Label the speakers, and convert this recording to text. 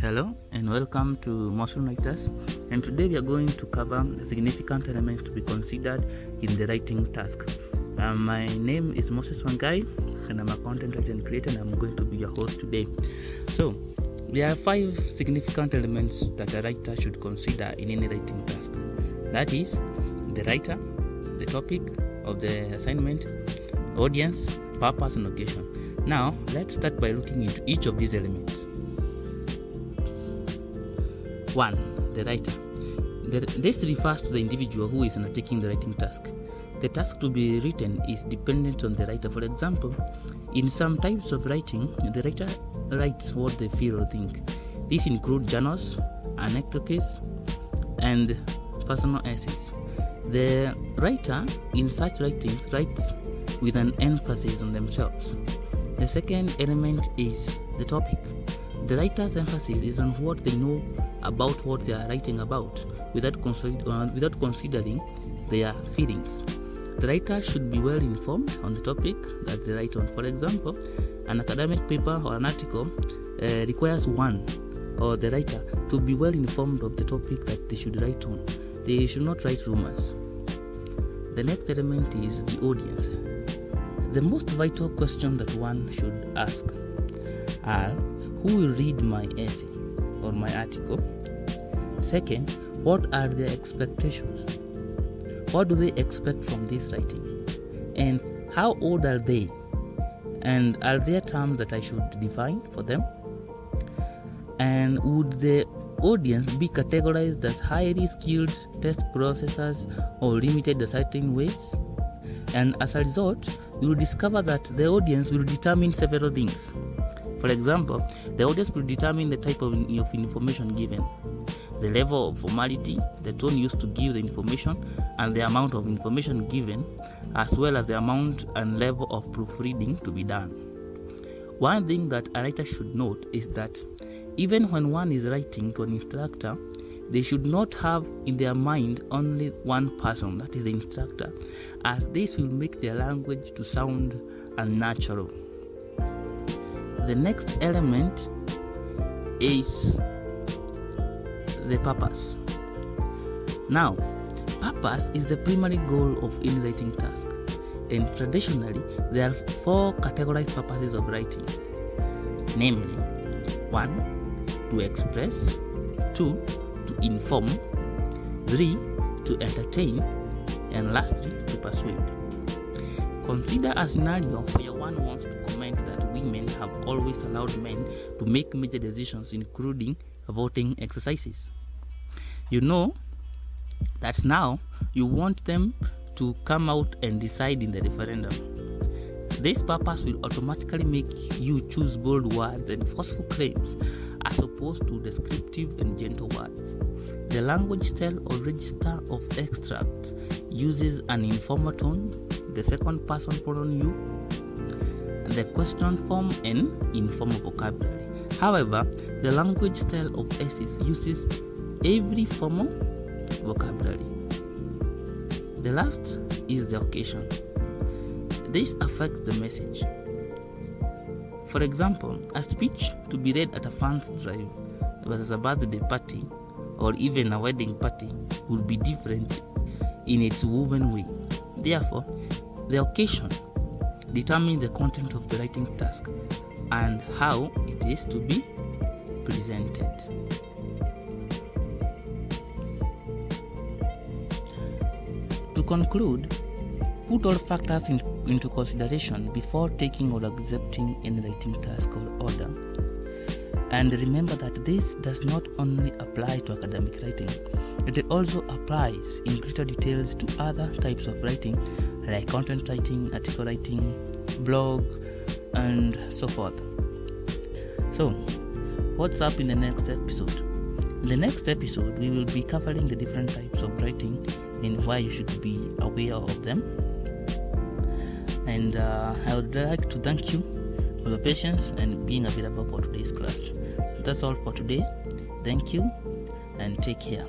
Speaker 1: Hello and welcome to Motion Writers, and today we are going to cover significant elements to be considered in the writing task. My name is Moses Wangai and I'm a content writer and creator, and I'm going to be your host today. So there are 5 significant elements that a writer should consider in any writing task. That is the writer, the topic of the assignment, audience, purpose and occasion. Now let's start by looking into each of these elements. 1. The writer. This refers to the individual who is undertaking the writing task. The task to be written is dependent on the writer. For example, in some types of writing, the writer writes what they feel or think. These include journals, anecdotes, and personal essays. The writer in such writings writes with an emphasis on themselves. The second element is the topic. The writer's emphasis is on what they know about what they are writing about, without considering their feelings. The writer should be well informed on the topic that they write on. For example, an academic paper or an article requires one or the writer to be well informed of the topic that they should write on. They should not write rumors. The next element is the audience. The most vital question that one should ask are: who will read my essay or my article? Second, what are their expectations? What do they expect from this writing? And how old are they? And are there terms that I should define for them? And would the audience be categorized as highly skilled test processors or limited to certain ways? And as a result, you will discover that the audience will determine several things. For example, the audience will determine the type of information given, the level of formality, the tone used to give the information, and the amount of information given, as well as the amount and level of proofreading to be done. One thing that a writer should note is that even when one is writing to an instructor, they should not have in their mind only one person, that is the instructor, as this will make their language to sound unnatural. The next element is the purpose. Now, purpose is the primary goal of any writing task, and traditionally there are 4 categorized purposes of writing, namely 1. To express, 2. To inform, 3. To entertain, and lastly to persuade. Consider a scenario where one wants to comment that women have always allowed men to make major decisions, including voting exercises. You know that now you want them to come out and decide in the referendum. This purpose will automatically make you choose bold words and forceful claims as opposed to descriptive and gentle words. The language style or register of extracts uses an informal tone, the second person pronoun you, the question form, and informal vocabulary. However, the language style of essays uses every formal vocabulary. The last is the occasion. This affects the message. For example, a speech to be read at a fan's drive versus a birthday party or even a wedding party would be different in its woven way. Therefore, the occasion determines the content of the writing task and how it is to be presented. To conclude, put all factors into consideration before taking or accepting any writing task or order. And remember that this does not only apply to academic writing, it also applies in greater details to other types of writing like content writing, article writing, blog, and so forth. So, what's up in the next episode? In the next episode, we will be covering the different types of writing and why you should be aware of them. And I would like to thank you for your patience and being available for today's class. That's all for today. Thank you and take care.